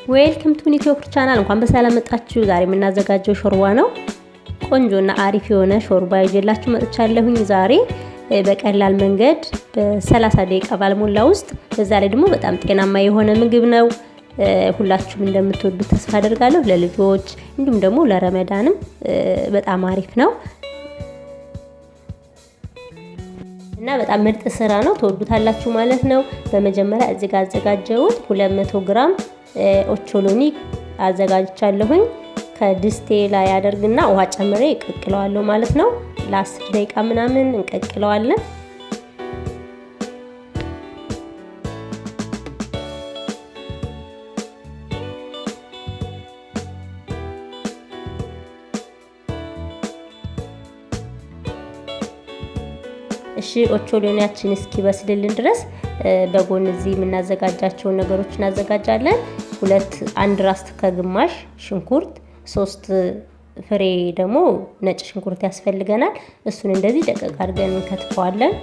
ዌልካም ቱ ዩቲዩብ ቻናል እንኳን በሰላም መጣችሁ። ዛሬ የምናዘጋጀው ሾርባ ነው። ቆንጆና አሪፍ የሆነ ሾርባ ይዤላችሁ መጥቻለሁኝ። ዛሬ በቀላል መንገድ በ30 ደቂቃ ባልሞላ ውስጥ በዛ ላይ ደግሞ በጣም ጤናማ የሆነ ምግብ ነው። ሁላችሁም እንደምትወዱት ተስፋ አደርጋለሁ። ለልጆች እንዲሁም ደግሞ ለረመዳንም በጣም አሪፍ ነው እና በጣም ምርጥ ስራ ነው። ተወዱታላችሁ ማለት ነው። በመጀመሪያ እዚህ ጋር አዘጋጀሁት 200 ግራም ኦቾሎኒ አዘጋጅቻለሁኝ። ከድስቴ ላይ አደርግና ውሃ ጨምሬ እቀቅለዋለሁ ማለት ነው። ለ10 ደቂቃ ምናምን እንቀቅለዋለን። እሺ ኦቾሎኒያችን እስኪበስልልን ድረስ በጎን እዚህ የምናዘጋጃቸው ነገሮች እናዘጋጃለን። አንድ ራስ ከግማሽ ሽንኩርት፣ 3 ፍሬ ደግሞ ነጭ ሽንኩርት ያስፈልገናል። እሱን እንደዚህ ደቀቅ አድርገን እንከትፈዋለን።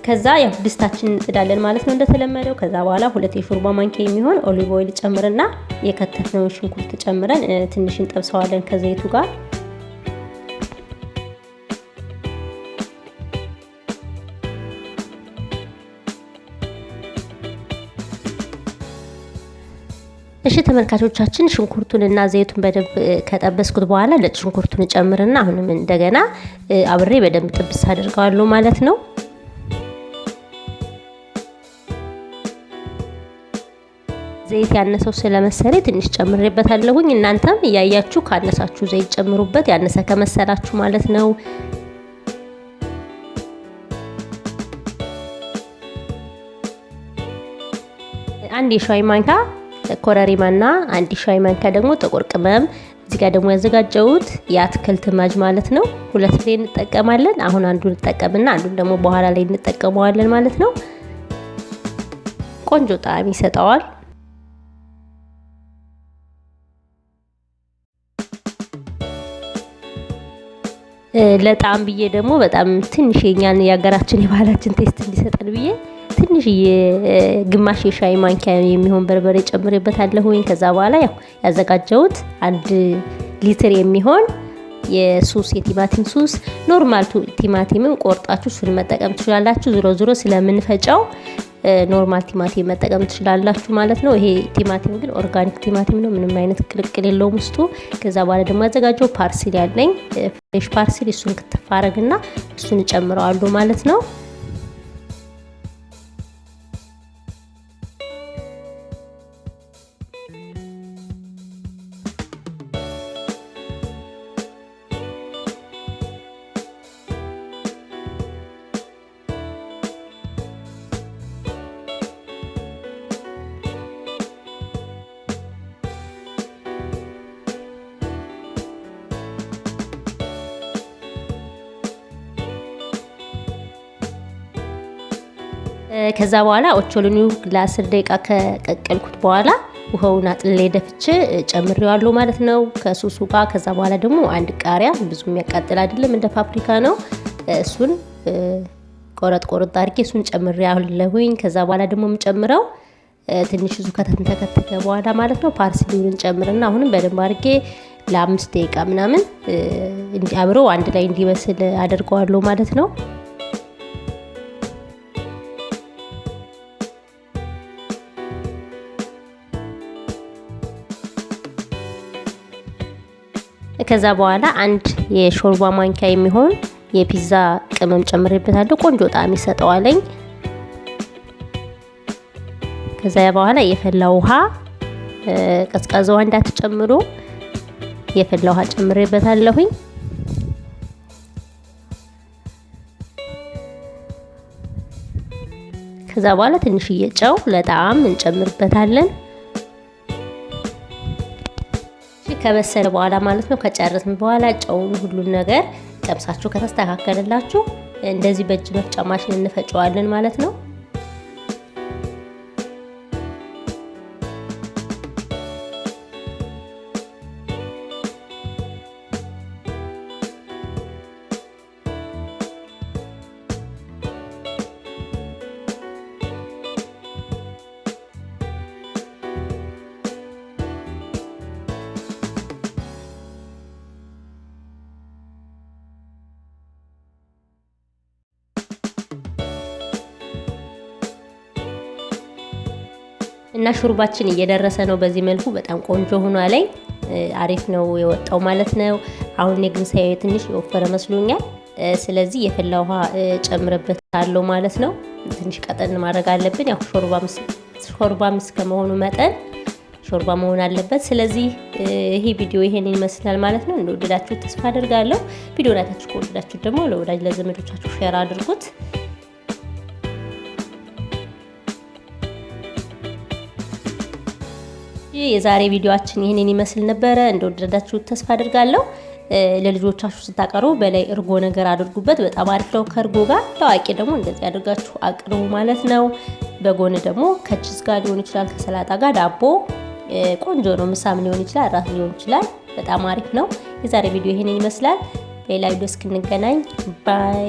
ከዛ ያው ድስታችንን እንጥዳለን ማለት ነው እንደተለመደው። ከዛ በኋላ 2 የሾርባ ማንኪያ የሚሆን ኦሊቭ ኦይል ጨምርና የከተፍነውን ሽንኩርት ጨምረን ትንሽ እንጠብሰዋለን ከዘይቱ ጋር። እሺ ተመልካቾቻችን ሽንኩርቱንና ዘይቱን በደንብ ከጠበስኩት በኋላ ነጭ ሽንኩርቱን ጨምርና አሁንም እንደገና አብሬ በደንብ ጥብስ አድርገዋለሁ ማለት ነው። ዘይት ያነሰው ስለመሰለ ትንሽ ጨምሬበታለሁኝ። እናንተም እያያችሁ ካነሳችሁ ዘይት ጨምሩበት፣ ያነሰ ከመሰላችሁ ማለት ነው። አንድ የሻይ ማንኪያ ኮረሪማና አንድ ሻይ ማንኪያ ደግሞ ጥቁር ቅመም፣ እዚህ ጋር ደግሞ ያዘጋጀሁት የአትክልት ማጅ ማለት ነው። 2 ፍሬ እንጠቀማለን። አሁን አንዱን እንጠቀምና አንዱን ደግሞ በኋላ ላይ እንጠቀመዋለን ማለት ነው። ቆንጆ ጣዕም ይሰጠዋል። ለጣም ብዬ ደግሞ በጣም ትንሽ የኛን የሀገራችን የባህላችን ቴስት እንዲሰጠን ብዬ ትንሽ ግማሽ የሻይ ማንኪያ የሚሆን በርበሬ ጨምሬበታለሁኝ። ከዛ በኋላ ያው ያዘጋጀሁት 1 ሊትር የሚሆን የሱስ የቲማቲም ሱስ፣ ኖርማል ቲማቲምም ቆርጣችሁ እሱን መጠቀም ትችላላችሁ። ዞሮ ስለምንፈጨው ኖርማል ቲማቲም መጠቀም ትችላላችሁ ማለት ነው። ይሄ ቲማቲም ግን ኦርጋኒክ ቲማቲም ነው፣ ምንም አይነት ቅልቅል የለውም ውስጡ። ከዛ በኋላ ደግሞ ያዘጋጀው ፓርሲል ያለኝ ፍሬሽ ፓርሲል፣ እሱን ክትፍ አረግና እሱን እጨምረዋለሁ ማለት ነው። ከዛ በኋላ ኦቾሎኒው ለ10 ደቂቃ ከቀቀልኩት በኋላ ውሃውን አጥልሌ ደፍቼ ጨምሬዋለሁ ማለት ነው ከሱሱ ጋር። ከዛ በኋላ ደግሞ 1 ቃሪያ፣ ብዙ የሚያቃጥል አይደለም እንደ ፓፕሪካ ነው። እሱን ቆረጥ አድርጌ እሱን ጨምሬያለሁኝ። ከዛ በኋላ ደግሞ የምጨምረው ትንሽ እሱ ከተከተከ በኋላ ማለት ነው ፓርስሊውን ጨምርና አሁንም በደንብ አድርጌ ለ5 ደቂቃ ምናምን አብረው አንድ ላይ እንዲበስል አደርገዋለሁ ማለት ነው። ከዛ በኋላ 1 የሾርባ ማንኪያ የሚሆን የፒዛ ቅመም ጨምሬበታለሁ። ቆንጆ ጣዕም ይሰጠዋለኝ። ከዛ በኋላ የፈላ ውሃ፣ ቀዝቃዛ ውሃ እንዳትጨምሩ፣ የፈላ ውሃ ጨምሬበታለሁኝ። ከዛ በኋላ ትንሽዬ ጨው ለጣዕም እንጨምርበታለን። ከበሰለ በኋላ ማለት ነው ከጨረስን በኋላ ጨውን ሁሉን ነገር ቀምሳችሁ ከተስተካከለላችሁ እንደዚህ በእጅ መፍጫ ማሽን እንፈጨዋለን ማለት ነው። እና ሾርባችን እየደረሰ ነው። በዚህ መልኩ በጣም ቆንጆ ሆኗል። አሪፍ ነው የወጣው ማለት ነው። አሁን ግን ሳይ ትንሽ የወፈረ መስሎኛል። ስለዚህ የፈላ ውሃ ጨምርበታለሁ ማለት ነው። ትንሽ ቀጠን ማድረግ አለብን። ያው ሾርባም እስከመሆኑ መጠን ሾርባ መሆን አለበት። ስለዚህ ይሄ ቪዲዮ ይሄን ይመስላል ማለት ነው። እንደወደዳችሁ ተስፋ አደርጋለሁ። ቪዲዮውን አይታችሁ ከወደዳችሁ ደግሞ ለወዳጅ ለዘመዶቻችሁ ሼር አድርጉት። የዛሬ ቪዲዮአችን ይሄንን ይመስል ነበረ። እንደወደዳችሁ ተስፋ አደርጋለሁ። ለልጆቻችሁ ስታቀርቡ በላይ እርጎ ነገር አድርጉበት። በጣም አሪፍ ነው ከእርጎ ጋር። ለአዋቂ ደግሞ እንደዚህ አድርጋችሁ አቅርቡ ማለት ነው። በጎን ደግሞ ከቺዝ ጋር ሊሆን ይችላል፣ ከሰላጣ ጋር ዳቦ ቆንጆ ነው። ምሳም ሊሆን ይችላል፣ ራት ሊሆን ይችላል። በጣም አሪፍ ነው። የዛሬ ቪዲዮ ይሄንን ይመስላል። ሌላ ቪዲዮ እስክንገናኝ ባይ